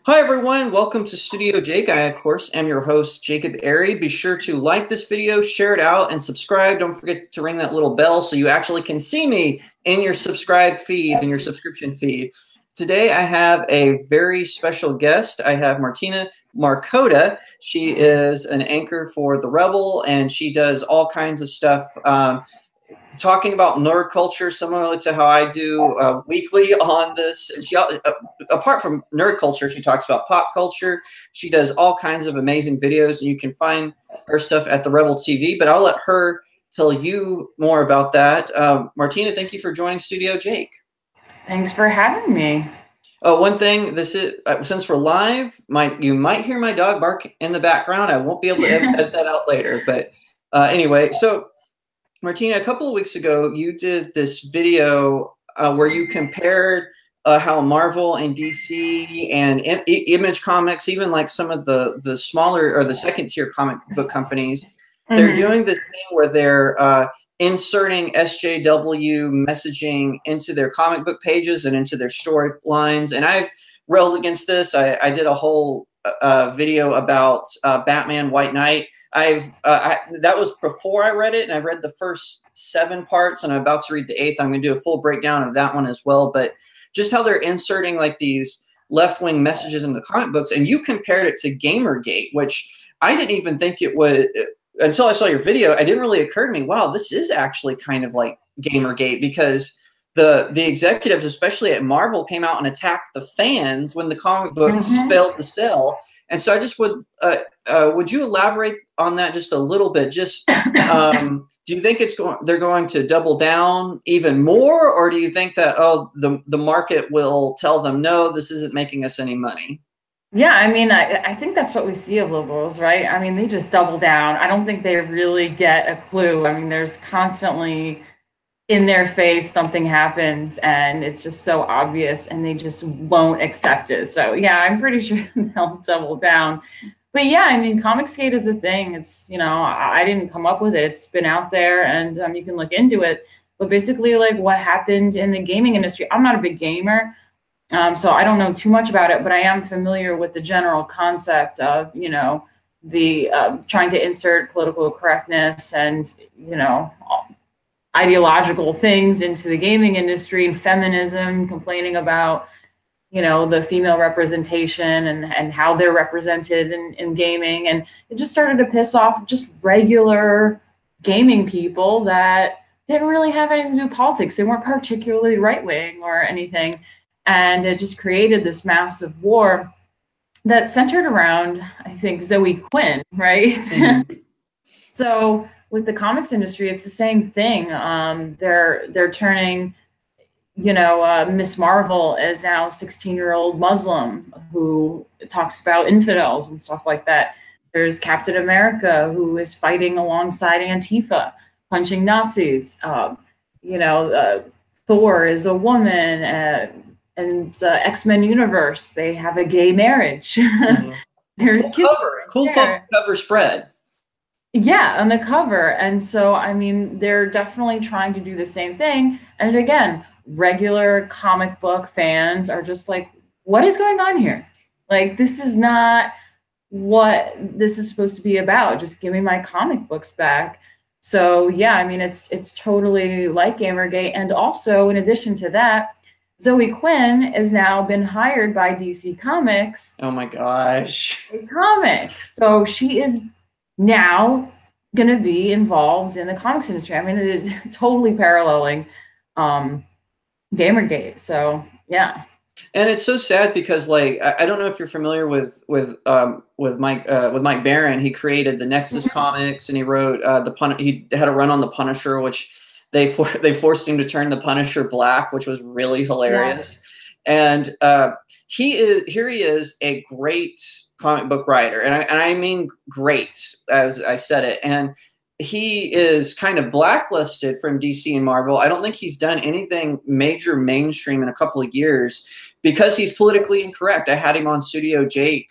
Hi everyone, welcome to Studio Jake. I, of course, am your host, Jacob Airy. Be sure to like this video, share it out, and subscribe. Don't forget to ring that little bell so you actually can see me in your subscribe feed, in your subscription feed. Today I have a very special guest. I have Martina Markota. She is an anchor for TheRebel, and she does all kinds of stuff talking about nerd culture, similar to how I do weekly on this. She, apart from nerd culture, she talks about pop culture. She does all kinds of amazing videos, and you can find her stuff at TheRebel TV. But I'll let her tell you more about that. Martina, thank you for joining Studio Jake. Thanks for having me. One thing, this is since we're live, you might hear my dog bark in the background. I won't be able to edit that out later. But anyway, so Martina, a couple of weeks ago, you did this video where you compared how Marvel and DC and Image Comics, even like some of the smaller or the second tier comic book companies, they're doing this thing where they're inserting SJW messaging into their comic book pages and into their storylines. And I've railed against this. I did a whole video about Batman White Knight. That was before I read it, and I've read the first 7 parts, and I'm about to read the 8th. I'm going to do a full breakdown of that one as well. But just how they're inserting like these left-wing messages into the comic books, and you compared it to Gamergate, which I didn't even think it was until I saw your video. It didn't really occur to me, wow, this is actually kind of like Gamergate, because the executives, especially at Marvel, came out and attacked the fans when the comic books failed to sell. And so I just would you elaborate on that just a little bit? Just do you think they're going to double down even more, or do you think that the market will tell them no, this isn't making us any money? Yeah, I mean, I think that's what we see of liberals, right? I mean, they just double down. I don't think they really get a clue. I mean, there's constantly in their face something happens and it's just so obvious and they just won't accept it. So yeah, I'm pretty sure they'll double down. But yeah, I mean, Comicsgate is a thing. It's, I didn't come up with it. It's been out there, and you can look into it. But basically, like, what happened in the gaming industry, I'm not a big gamer, so I don't know too much about it, but I am familiar with the general concept of, the trying to insert political correctness and, ideological things into the gaming industry, and feminism, complaining about, the female representation and how they're represented in gaming. And it just started to piss off just regular gaming people that didn't really have anything to do with politics. They weren't particularly right-wing or anything. And it just created this massive war that centered around, I think, Zoe Quinn, right? So with the comics industry, it's the same thing. They're turning, Miss Marvel is now a 16-year-old Muslim who talks about infidels and stuff like that. There's Captain America, who is fighting alongside Antifa, punching Nazis. Thor is a woman, and X-Men universe, they have a gay marriage. Cool cover spread. Yeah, on the cover. And so, I mean, they're definitely trying to do the same thing. And again, regular comic book fans are just like, what is going on here? Like, this is not what this is supposed to be about. Just give me my comic books back. So yeah, I mean, it's totally like Gamergate. And also, in addition to that, Zoe Quinn has now been hired by DC Comics. Oh my gosh. Comics. So she is now going to be involved in the comics industry. I mean, it is totally paralleling Gamergate. So yeah. And it's so sad because, like, I don't know if you're familiar with Mike Barron. He created the Nexus comics, and he wrote he had a run on the Punisher, which they forced him to turn the Punisher black, which was really hilarious. Yeah. And he is a great comic book writer, and I mean great, as I said it. And he is kind of blacklisted from DC and Marvel. I don't think he's done anything major mainstream in a couple of years because he's politically incorrect. I had him on Studio Jake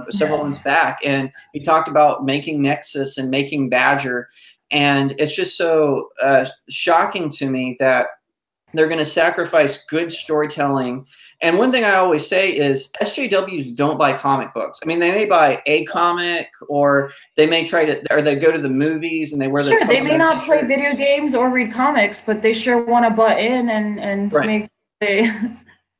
several months back, and he talked about making Nexus and making Badger. And it's just so shocking to me that They're going to sacrifice good storytelling. And one thing I always say is SJWs don't buy comic books. I mean, they may buy a comic, or they may try to, or they go to the movies and they wear Sure, they may not play t-shirts. video games or read comics, but they sure want to butt in and Right. make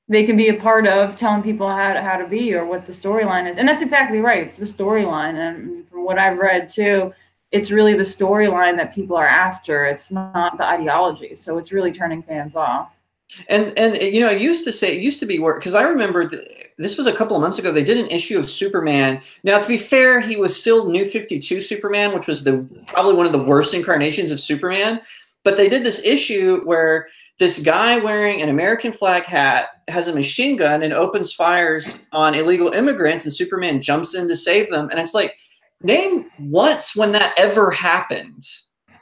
they can be a part of telling people how to be or what the storyline is. And that's exactly right. It's the storyline. And from what I've read too, it's really the storyline that people are after. It's not the ideology. So it's really turning fans off. And you know, I used to say, it used to be work, because I remember this was a couple of months ago. They did an issue of Superman. Now, to be fair, he was still New 52 Superman, which was probably one of the worst incarnations of Superman. But they did this issue where this guy wearing an American flag hat has a machine gun and opens fires on illegal immigrants, and Superman jumps in to save them. And it's like, name once when that ever happened.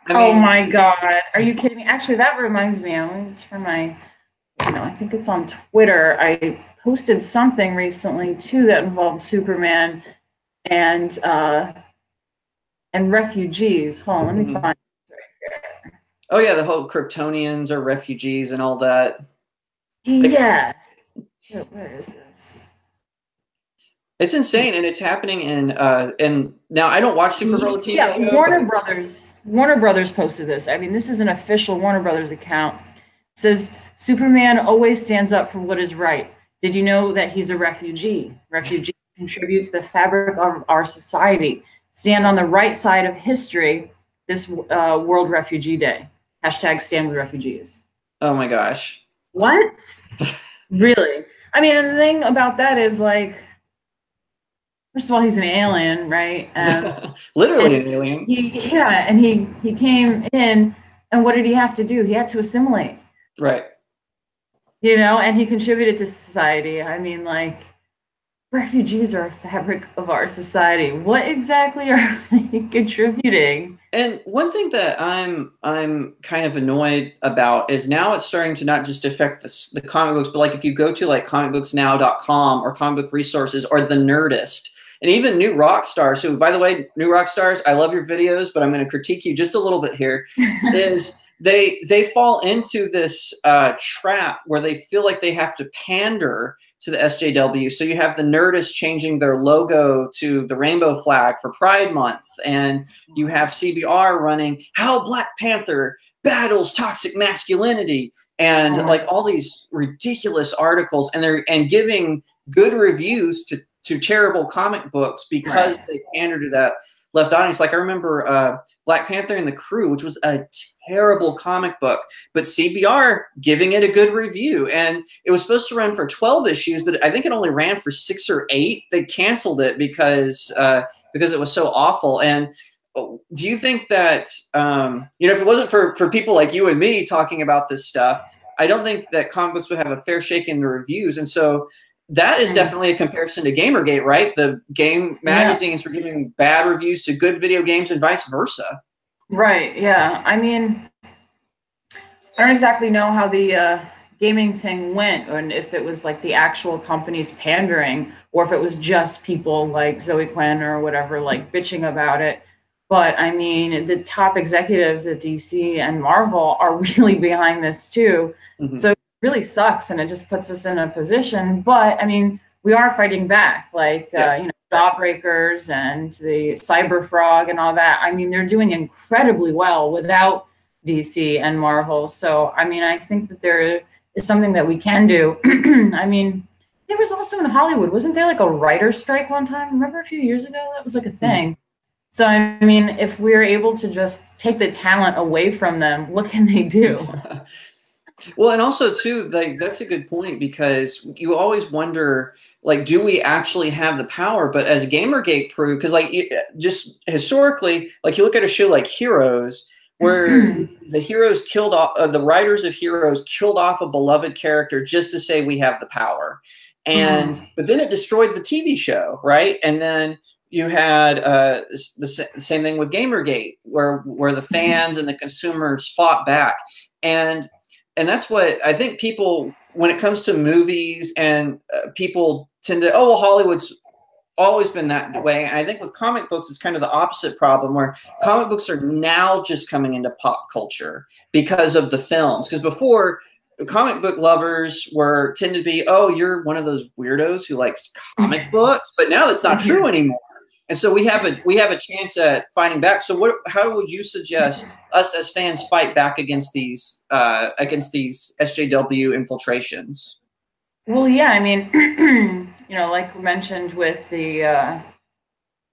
I mean, oh my God. Are you kidding me? Actually, that reminds me, I'm going to turn my, I think it's on Twitter. I posted something recently too that involved Superman and refugees. Hold on, let me find it right here. Oh yeah, the whole Kryptonians are refugees and all that. Yeah. Where is this? It's insane, and it's happening in and now I don't watch Supergirl TV. Yeah, show, Warner Brothers posted this. I mean, this is an official Warner Brothers account. It says Superman always stands up for what is right. Did you know that he's a refugee? Refugees contribute to the fabric of our society. Stand on the right side of history this World Refugee Day. Hashtag stand with refugees. Oh my gosh. What? Really? I mean, and the thing about that is, like, first of all, he's an alien, right? Literally an alien. And he came in, and what did he have to do? He had to assimilate. Right. You know, and he contributed to society. I mean, like, refugees are a fabric of our society. What exactly are they contributing? And one thing that I'm kind of annoyed about is now it's starting to not just affect the comic books, but like if you go to like comicbooksnow.com or Comic Book Resources or The Nerdist, and even New Rockstars, who, by the way, New Rockstars, I love your videos, but I'm going to critique you just a little bit here, is they fall into this trap where they feel like they have to pander to the SJW. So you have the Nerdist changing their logo to the rainbow flag for Pride Month, and you have CBR running How Black Panther Battles Toxic Masculinity, and like all these ridiculous articles, and giving good reviews to terrible comic books because they pander to that left audience. Like I remember Black Panther and the Crew, which was a terrible comic book, but CBR giving it a good review. And it was supposed to run for 12 issues, but I think it only ran for 6 or 8. They canceled it because it was so awful. And do you think that, you know, if it wasn't for people like you and me talking about this stuff, I don't think that comic books would have a fair shake in the reviews. And so that is definitely a comparison to Gamergate, right? The game magazines were giving bad reviews to good video games and vice versa. Right, yeah. I mean, I don't exactly know how the gaming thing went, and if it was like the actual companies pandering, or if it was just people like Zoe Quinn or whatever, like bitching about it. But I mean, the top executives at DC and Marvel are really behind this too. So really sucks, and it just puts us in a position. But I mean, we are fighting back, like you know, Jawbreakers and the Cyber Frog and all that. I mean, they're doing incredibly well without DC and Marvel. So I mean, I think that there is something that we can do. I mean, there was also in Hollywood, wasn't there like a writer's strike one time? Remember a few years ago? That was like a thing. So I mean, if we're able to just take the talent away from them, what can they do? Well, and also too, like that's a good point, because you always wonder, like, do we actually have the power? But as Gamergate proved, because like just historically, like you look at a show like Heroes, where the heroes killed off, the writers of Heroes killed off a beloved character just to say we have the power, and but then it destroyed the TV show, right? And then you had the same thing with Gamergate, where the fans and the consumers fought back, and that's what I think people, when it comes to movies, and people tend to, oh, well, Hollywood's always been that way. And I think with comic books, it's kind of the opposite problem, where comic books are now just coming into pop culture because of the films. Because before, comic book lovers were tend to be, oh, you're one of those weirdos who likes comic books, but now that's not true anymore. And so we have a chance at fighting back. So how would you suggest us as fans fight back against these SJW infiltrations? Well, yeah, I mean, like we mentioned with the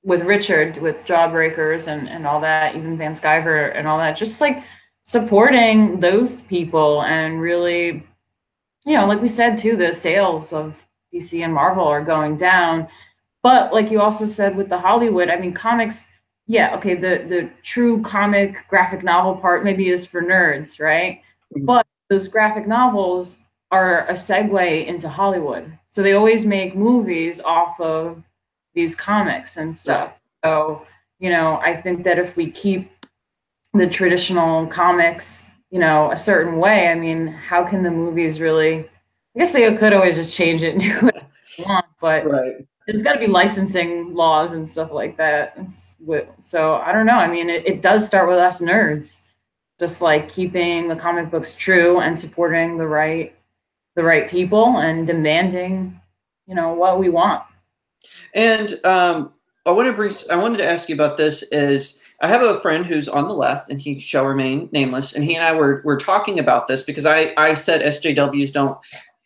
with Richard, with Jawbreakers and all that, even Van Sciver and all that, just like supporting those people and really, like we said too, the sales of DC and Marvel are going down. But like you also said with the Hollywood, I mean, comics, yeah, okay, the true comic graphic novel part maybe is for nerds, right? But those graphic novels are a segue into Hollywood. So they always make movies off of these comics and stuff. So, I think that if we keep the traditional comics, a certain way, I mean, how can the movies really, I guess they could always just change it and do what they want, but there's got to be licensing laws and stuff like that. So I don't know. I mean, it does start with us nerds, just like keeping the comic books true and supporting the right people and demanding, what we want. And I wanted to ask you about this. Is I have a friend who's on the left, and he shall remain nameless. And he and I were talking about this because I said SJWs don't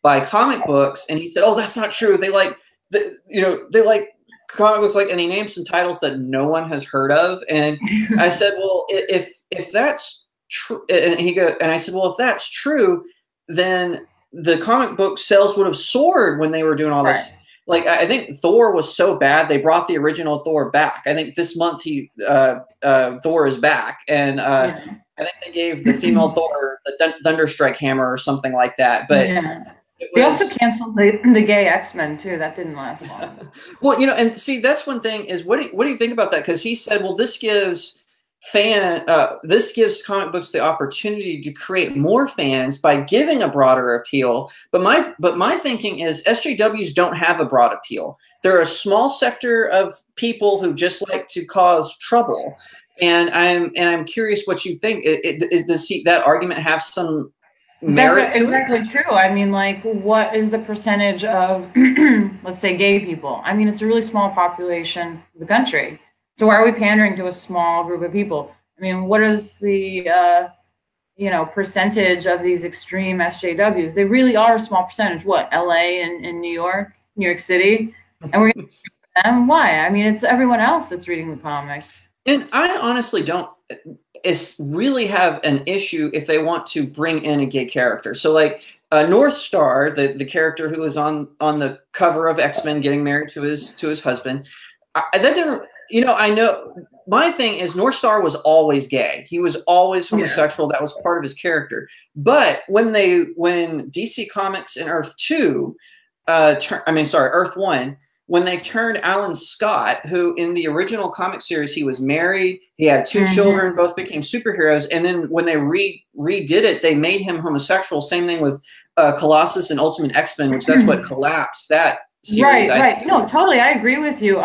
buy comic books, and he said, "Oh, that's not true. They like they like comic books." And he named some titles that no one has heard of. And I said, "Well, if that's true," and I said, "Well, if that's true, then the comic book sales would have soared when they were doing all this." Like, I think Thor was so bad they brought the original Thor back. I think this month Thor is back, and I think they gave the female Thor the Thunderstrike hammer or something like that. But they also canceled the gay X-Men too. That didn't last long. Well, and see, that's one thing is what do you think about that? Because he said, well, this gives comic books the opportunity to create more fans by giving a broader appeal. But my thinking is SJWs don't have a broad appeal. They're a small sector of people who just like to cause trouble. And I'm curious what you think. Does that argument have some merit? That's exactly true. I mean, like, what is the percentage of, let's say, gay people? I mean, it's a really small population of the country. So why are we pandering to a small group of people? I mean, what is the percentage of these extreme SJWs? They really are a small percentage. What, LA and New York City? And we're going to them? Why? I mean, it's everyone else that's reading the comics. And I honestly don't really have an issue if they want to bring in a gay character. So like North Star, the character who is on the cover of X-Men getting married to his husband, that didn't. I know my thing is North Star was always gay. He was always homosexual. That was part of his character. But when DC Comics in Earth 2, Earth 1, when they turned Alan Scott, who in the original comic series, he was married, he had two children, both became superheroes. And then when they redid it, they made him homosexual. Same thing with Colossus and Ultimate X-Men, which that's what collapsed that series. Right. No, totally. I agree with you.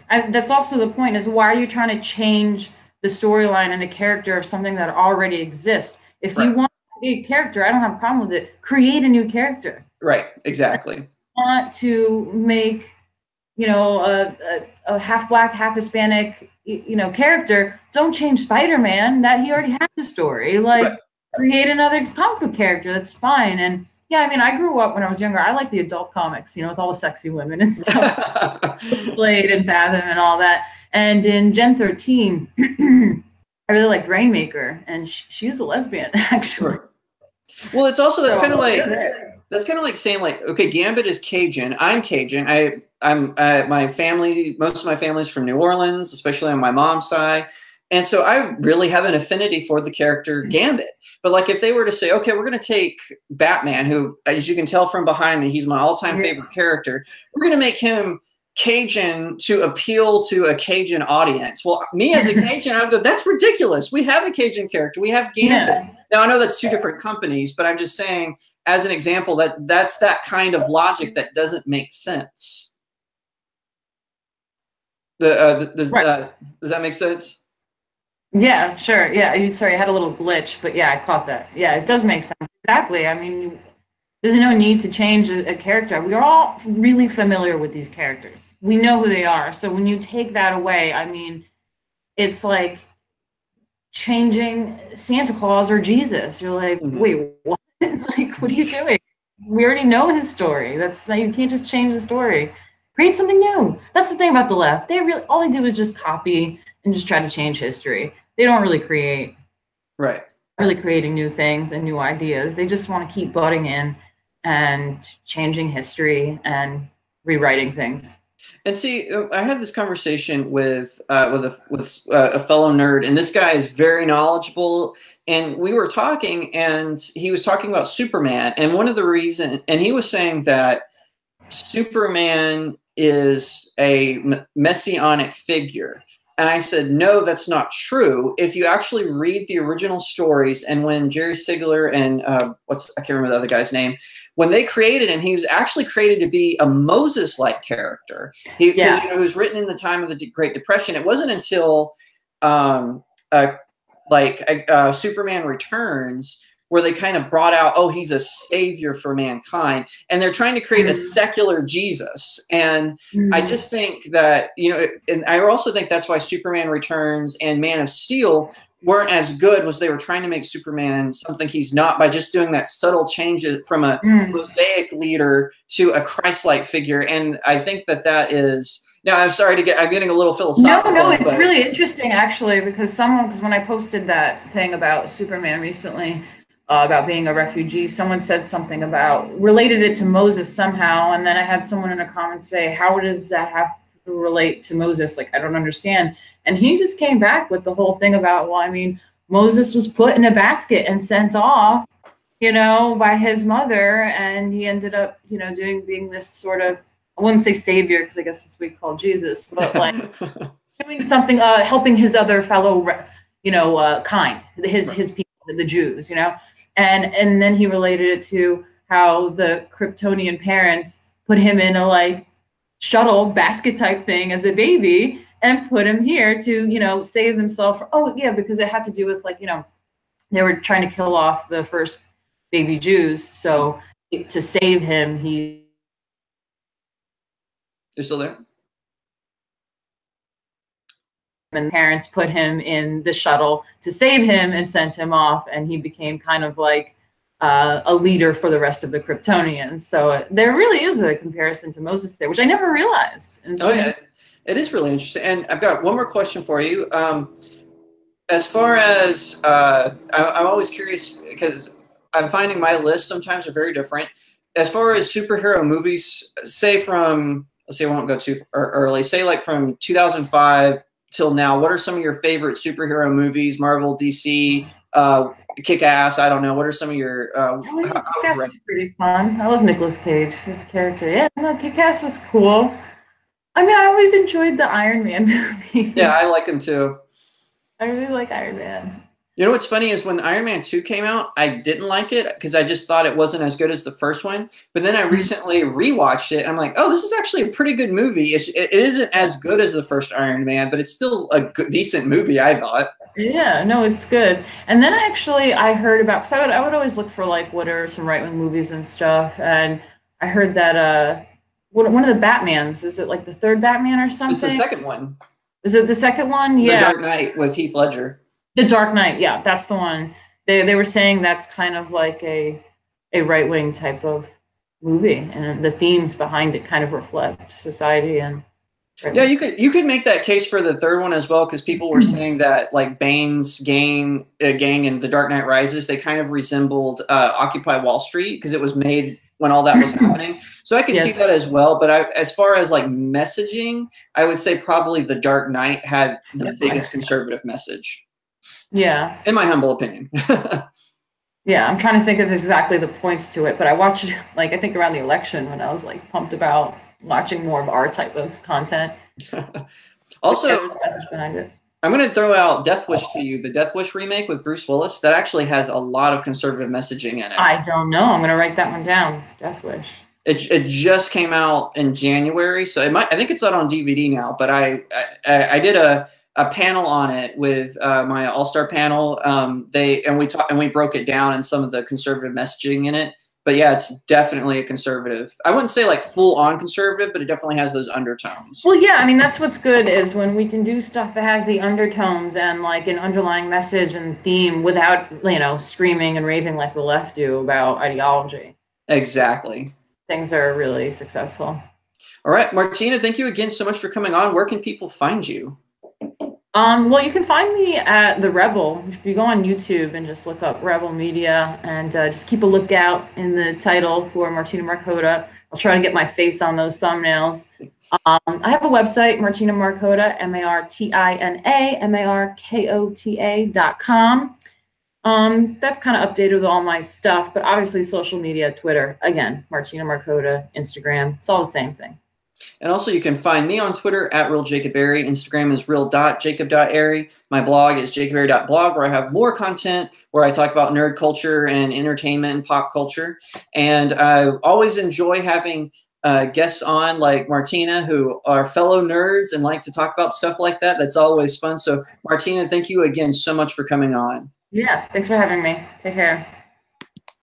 That's also the point is why are you trying to change the storyline and the character of something that already exists? If you want a character, I don't have a problem with it. Create a new character. Right. Exactly. If you want to make, a half black, half Hispanic, character, don't change Spider-Man. That he already has a story. Create another comic book character. That's fine. And yeah, I mean, I grew up when I was younger. I liked the adult comics, with all the sexy women and stuff, Blade and Fathom and all that. And in Gen 13, I really liked Rainmaker, and she's a lesbian, actually. Well, it's also that's kind of like saying like, okay, Gambit is Cajun. I'm Cajun. My family, most of my family's from New Orleans, especially on my mom's side. And so I really have an affinity for the character Gambit. But like if they were to say, okay, we're going to take Batman, who, as you can tell from behind me, he's my all-time favorite character. We're going to make him Cajun to appeal to a Cajun audience. Well, me as a Cajun, I would go, that's ridiculous. We have a Cajun character. We have Gambit. Yeah. Now, I know that's two different companies, but I'm just saying, as an example, that's that kind of logic that doesn't make sense. Does that make sense? Yeah, sure. Yeah, sorry, I had a little glitch, but yeah, I caught that. Yeah, it does make sense. exactly. I mean, there's no need to change a character. We are all really familiar with these characters. We know who they are. So when you take that away, I mean, it's like changing Santa Claus or Jesus. You're like, wait, what? Like, what are you doing? We already know his story. That's you can't just change the story. Create something new. That's the thing about the left. They really all they do is just copy and just try to change history. They don't really create. Right. Really creating new things and new ideas. They just want to keep butting in and changing history and rewriting things. And see, I had this conversation with a fellow nerd, and this guy is very knowledgeable. And we were talking, and he was talking about Superman, and one of the reasons, and he was saying that Superman is a messianic figure. And I said, no, that's not true. If you actually read the original stories, and when Jerry Siegler and I can't remember the other guy's name, when they created him, he was actually created to be a Moses-like character. Because it was written in the time of the Great Depression. It wasn't until Superman Returns where they kind of brought out, oh, he's a savior for mankind. And they're trying to create a secular Jesus. And I just think that, and I also think that's why Superman Returns and Man of Steel weren't as good, was they were trying to make Superman something he's not by just doing that subtle change from a Mosaic leader to a Christ-like figure. And I think that is... Now, I'm getting a little philosophical. No, it's really interesting, actually, because when I posted that thing about Superman recently, about being a refugee, someone said something related it to Moses somehow. And then I had someone in a comment say, how does that have to relate to Moses? Like, I don't understand. And he just came back with the whole thing about, well, I mean, Moses was put in a basket and sent off, by his mother. And he ended up, being this sort of, I wouldn't say savior, because I guess that's what we call Jesus, but like doing something, helping his other fellow, kind, his people, the Jews, and then he related it to how the Kryptonian parents put him in a shuttle basket type thing as a baby and put him here to, save themselves. Because it had to do with they were trying to kill off the first baby Jews. So to save him, You're still there? And parents put him in the shuttle to save him and sent him off, and he became kind of like a leader for the rest of the Kryptonians. So there really is a comparison to Moses there, which I never realized. And so it is really interesting. And I've got one more question for you. As far as I'm always curious, because I'm finding my lists sometimes are very different. As far as superhero movies, say from, let's say I won't go too early, say like from 2005 till now, what are some of your favorite superhero movies? Marvel, DC, Kick-Ass, I don't know. What are some of your... Kick-Ass was pretty fun. I love Nicolas Cage, his character. Yeah, no, Kick-Ass was cool. I mean, I always enjoyed the Iron Man movies. Yeah, I like him too. I really like Iron Man. You know what's funny is when Iron Man 2 came out, I didn't like it because I just thought it wasn't as good as the first one. But then I recently rewatched it, and I'm like, oh, this is actually a pretty good movie. It isn't as good as the first Iron Man, but it's still a decent movie, I thought. Yeah, no, it's good. And then I heard about, because I would always look for what are some right-wing movies and stuff. And I heard that one of the Batmans, is it like the third Batman or something? It's the second one. Is it the second one? Yeah. The Dark Knight with Heath Ledger. The Dark Knight, yeah, that's the one. They were saying that's kind of like a right-wing type of movie, and the themes behind it kind of reflect society and. Yeah, you could make that case for the third one as well, because people were saying that like Bane's gang and The Dark Knight Rises, they kind of resembled Occupy Wall Street because it was made when all that was happening. So I could see that as well. But as far as like messaging, I would say probably The Dark Knight had the biggest conservative message. Yeah. In my humble opinion. Yeah, I'm trying to think of exactly the points to it, but I watched it I think around the election when I was pumped about watching more of our type of content. Also, message behind it. I'm going to throw out Death Wish to you, the Death Wish remake with Bruce Willis. That actually has a lot of conservative messaging in it. I don't know. I'm going to write that one down. Death Wish. It just came out in January, so I think it's out on DVD now. But I did a a panel on it with my all-star panel. We broke it down and some of the conservative messaging in it. But yeah, it's definitely a conservative. I wouldn't say like full-on conservative, but it definitely has those undertones. Well, yeah, I mean, that's what's good is when we can do stuff that has the undertones and like an underlying message and theme without, you know, screaming and raving like the left do about ideology. Exactly. Things are really successful. All right, Martina, thank you again so much for coming on. Where can people find you? Well, you can find me at TheRebel. If you go on YouTube and just look up Rebel Media and just keep a lookout in the title for Martina Markota. I'll try to get my face on those thumbnails. I have a website, Martina Markota, MartinaMarkota.com. That's kind of updated with all my stuff, but obviously social media, Twitter, again, Martina Markota, Instagram, it's all the same thing. And also you can find me on Twitter at RealJacobAiry. Instagram is real.jacob.airy. My blog is jacobairy.blog, where I have more content where I talk about nerd culture and entertainment and pop culture. And I always enjoy having guests on like Martina, who are fellow nerds and like to talk about stuff like that. That's always fun. So Martina, thank you again so much for coming on. Yeah, thanks for having me. Take care.